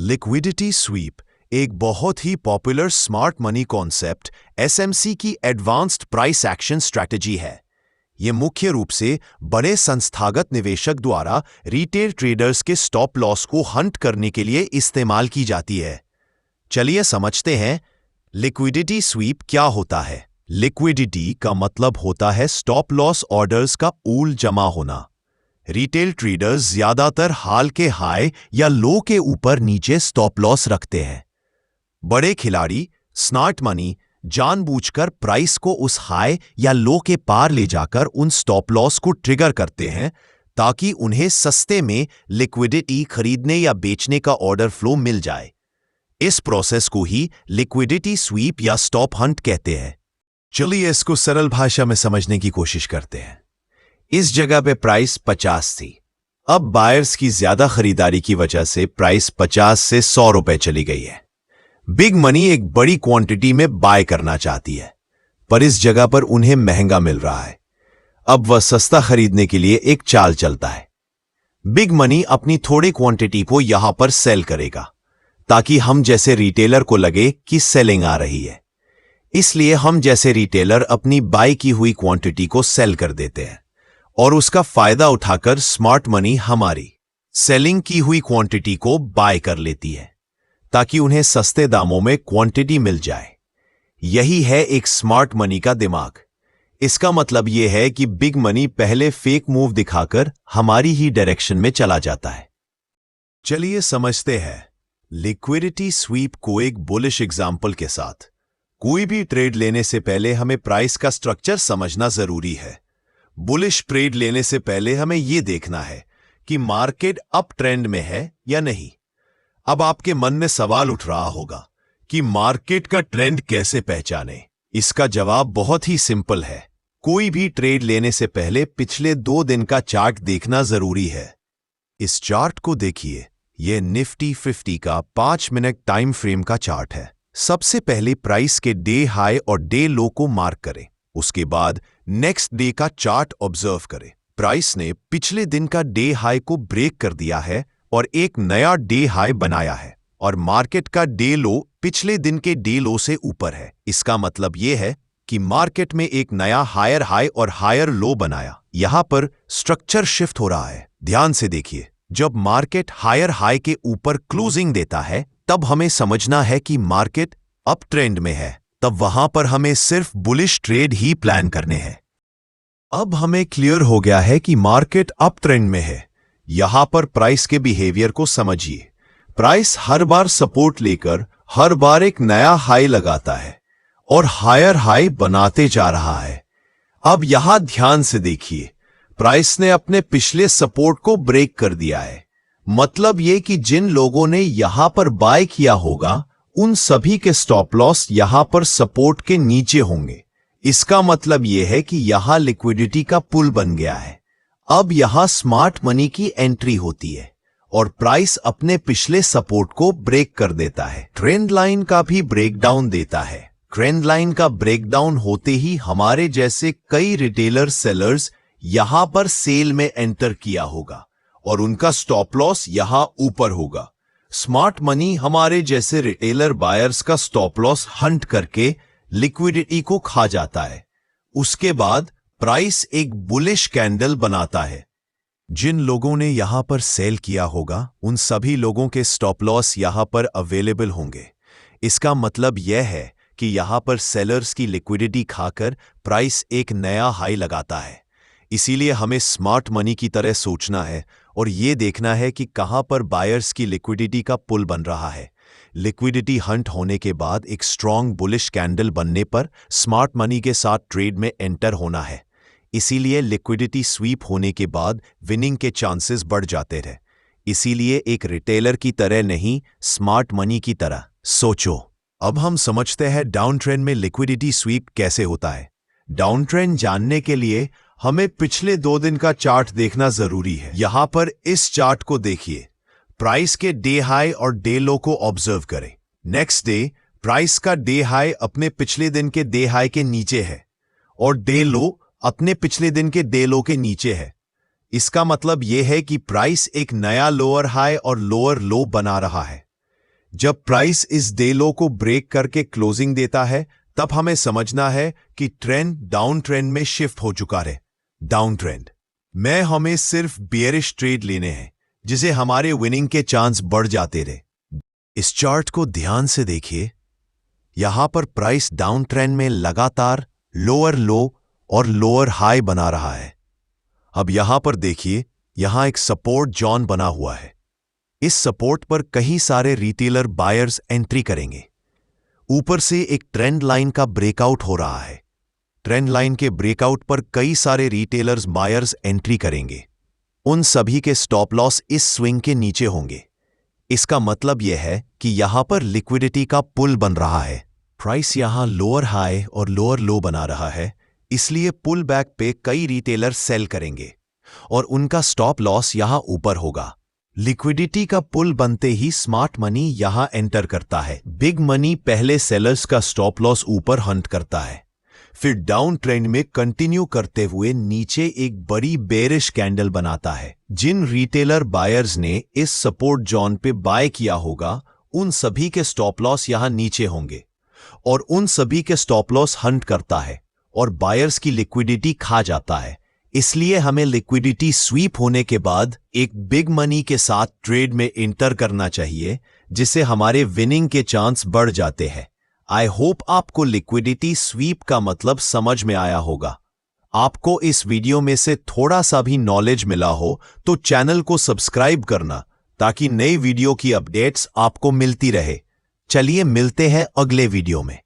Liquidity sweep एक बहुत ही popular smart money concept SMC की एडवांस्ड प्राइस एक्शन स्ट्रैटेजी है। यह मुख्य रूप से बड़े संस्थागत निवेशक द्वारा रिटेल ट्रेडर्स के स्टॉप लॉस को हंट करने के लिए इस्तेमाल की जाती है। चलिए समझते हैं लिक्विडिटी स्वीप क्या होता है। लिक्विडिटी का मतलब होता है स्टॉप लॉस ऑर्डर्स का पूल जमा होना। रिटेल ट्रेडर्स ज्यादातर हाल के हाई या लो के ऊपर नीचे स्टॉप लॉस रखते हैं। बड़े खिलाड़ी स्मार्ट मनी जानबूझकर प्राइस को उस हाई या लो के पार ले जाकर उन स्टॉप लॉस को ट्रिगर करते हैं ताकि उन्हें सस्ते में लिक्विडिटी खरीदने या बेचने का ऑर्डर फ्लो मिल जाए। इस प्रोसेस को ही लिक्विडिटी स्वीप या स्टॉप हंट कहते हैं। चलिए इसको सरल भाषा में समझने की कोशिश करते हैं। इस जगह पे प्राइस 50 थी। अब बायर्स की ज्यादा खरीदारी की वजह से प्राइस 50 से 100 रुपए चली गई है। बिग मनी एक बड़ी क्वांटिटी में बाय करना चाहती है, पर इस जगह पर उन्हें महंगा मिल रहा है। अब वह सस्ता खरीदने के लिए एक चाल चलता है। बिग मनी अपनी थोड़ी क्वांटिटी को यहां पर सेल करेगा ताकि हम जैसे रिटेलर को लगे कि सेलिंग आ रही है। इसलिए हम जैसे रिटेलर अपनी बाय की हुई क्वांटिटी को सेल कर देते हैं और उसका फायदा उठाकर स्मार्ट मनी हमारी सेलिंग की हुई क्वांटिटी को बाय कर लेती है ताकि उन्हें सस्ते दामों में क्वांटिटी मिल जाए। यही है एक स्मार्ट मनी का दिमाग। इसका मतलब यह है कि बिग मनी पहले फेक मूव दिखाकर हमारी ही डायरेक्शन में चला जाता है। चलिए समझते हैं लिक्विडिटी स्वीप को एक बुलिश एग्जाम्पल के साथ। कोई भी ट्रेड लेने से पहले हमें प्राइस का स्ट्रक्चर समझना जरूरी है। बुलिश ट्रेड लेने से पहले हमें यह देखना है कि मार्केट अप ट्रेंड में है या नहीं। अब आपके मन में सवाल उठ रहा होगा कि मार्केट का ट्रेंड कैसे पहचाने। इसका जवाब बहुत ही सिंपल है। कोई भी ट्रेड लेने से पहले पिछले 2 दिन का चार्ट देखना जरूरी है। इस चार्ट को देखिए, यह निफ्टी 50 का 5 मिनट टाइम फ्रेम का चार्ट है। सबसे पहले प्राइस के डे हाई और डे लो को मार्क करें। उसके बाद नेक्स्ट डे का चार्ट ऑब्जर्व करें। प्राइस ने पिछले दिन का डे हाई को ब्रेक कर दिया है और एक नया डे हाई बनाया है और मार्केट का डे लो पिछले दिन के डे लो से ऊपर है। इसका मतलब यह है कि मार्केट में एक नया हायर हाई और हायर लो बनाया। यहां पर स्ट्रक्चर शिफ्ट हो रहा है। ध्यान से देखिए, जब मार्केट हायर हाई के ऊपर क्लोजिंग देता है तब हमें समझना है कि मार्केट अप ट्रेंड में है। तब वहां पर हमें सिर्फ बुलिश ट्रेड ही प्लान करने हैं। अब हमें क्लियर हो गया है कि मार्केट अप ट्रेंड में है। यहां पर प्राइस के बिहेवियर को समझिए। प्राइस हर बार सपोर्ट लेकर हर बार एक नया हाई लगाता है और हायर हाई बनाते जा रहा है। अब यहां ध्यान से देखिए, प्राइस ने अपने पिछले सपोर्ट को ब्रेक कर दिया है। मतलब यह कि जिन लोगों ने यहां पर बाय किया होगा उन सभी के स्टॉप लॉस यहां पर सपोर्ट के नीचे होंगे। इसका मतलब यह है कि यहां लिक्विडिटी का पुल बन गया है। अब यहां स्मार्ट मनी की एंट्री होती है और प्राइस अपने पिछले सपोर्ट को ब्रेक कर देता है। ट्रेंड लाइन का भी ब्रेकडाउन देता है। ट्रेंड लाइन का ब्रेकडाउन होते ही हमारे जैसे कई रिटेलर सेलर्स यहां पर सेल में एंटर किया होगा और उनका स्टॉप लॉस यहां ऊपर होगा। स्मार्ट मनी हमारे जैसे रिटेलर बायर्स का स्टॉप लॉस हंट करके लिक्विडिटी को खा जाता है। उसके बाद प्राइस एक बुलिश कैंडल बनाता है। जिन लोगों ने यहां पर सेल किया होगा उन सभी लोगों के स्टॉप लॉस यहां पर अवेलेबल होंगे। इसका मतलब यह है कि यहां पर सेलर्स की लिक्विडिटी खाकर प्राइस एक नया हाई लगाता है। इसीलिए हमें स्मार्ट मनी की तरह सोचना है और यह देखना है कि कहां पर बायर्स की लिक्विडिटी का पुल बन रहा है। लिक्विडिटी हंट होने के बाद एक स्ट्रॉन्ग बुलिश कैंडल बनने पर स्मार्ट मनी के साथ ट्रेड में एंटर होना है। इसीलिए लिक्विडिटी स्वीप होने के बाद विनिंग के चांसेस बढ़ जाते रहे। इसीलिए एक रिटेलर की तरह नहीं, स्मार्ट मनी की तरह सोचो। अब हम समझते हैं डाउन ट्रेंड में लिक्विडिटी स्वीप कैसे होता है। डाउन ट्रेंड जानने के लिए हमें पिछले 2 दिन का चार्ट देखना जरूरी है। यहां पर इस चार्ट को देखिए। प्राइस के डे हाई और डे लो को ऑब्जर्व करें। नेक्स्ट डे प्राइस का डे हाई अपने पिछले दिन के डे हाई के नीचे है और डे लो अपने पिछले दिन के डे लो के नीचे है। इसका मतलब यह है कि प्राइस एक नया लोअर हाई और लोअर लो बना रहा है। जब प्राइस इस डे लो को ब्रेक करके क्लोजिंग देता है, तब हमें समझना है कि ट्रेंड डाउन ट्रेंड में शिफ्ट हो चुका है। डाउन ट्रेंड में हमें सिर्फ बेयरिश ट्रेड लेने हैं, जिसे हमारे विनिंग के चांस बढ़ जाते रहे। इस चार्ट को ध्यान से देखिए। यहां पर प्राइस डाउन ट्रेंड में लगातार लोअर लो और लोअर हाई बना रहा है। अब यहां पर देखिए, यहां एक सपोर्ट जोन बना हुआ है। इस सपोर्ट पर कई सारे रिटेलर बायर्स एंट्री करेंगे। ऊपर से एक ट्रेंड लाइन का ब्रेकआउट हो रहा है। ट्रेंड लाइन के ब्रेकआउट पर कई सारे रिटेलर्स बायर्स एंट्री करेंगे। उन सभी के स्टॉप लॉस इस स्विंग के नीचे होंगे। इसका मतलब यह है कि यहां पर लिक्विडिटी का पुल बन रहा है। प्राइस यहां लोअर हाई और लोअर लो बना रहा है, इसलिए पुल बैक पे कई रिटेलर सेल करेंगे और उनका स्टॉप लॉस यहां ऊपर होगा। लिक्विडिटी का पुल बनते ही स्मार्ट मनी यहां एंटर करता है। बिग मनी पहले सेलर्स का स्टॉप लॉस ऊपर हंट करता है, फिर डाउन ट्रेंड में कंटिन्यू करते हुए नीचे एक बड़ी बेरिश कैंडल बनाता है। जिन रिटेलर बायर्स ने इस सपोर्ट जोन पे बाय किया होगा, उन सभी के स्टॉप लॉस यहां नीचे होंगे और उन सभी के स्टॉप लॉस हंट करता है और बायर्स की लिक्विडिटी खा जाता है। इसलिए हमें लिक्विडिटी स्वीप होने के बाद एक बिग मनी के साथ ट्रेड में एंटर करना चाहिए, जिससे हमारे विनिंग के चांस बढ़ जाते हैं। आई होप आपको लिक्विडिटी स्वीप का मतलब समझ में आया होगा। आपको इस वीडियो में से थोड़ा सा भी नॉलेज मिला हो तो चैनल को सब्सक्राइब करना, ताकि नई वीडियो की अपडेट्स आपको मिलती रहे। चलिए मिलते हैं अगले वीडियो में।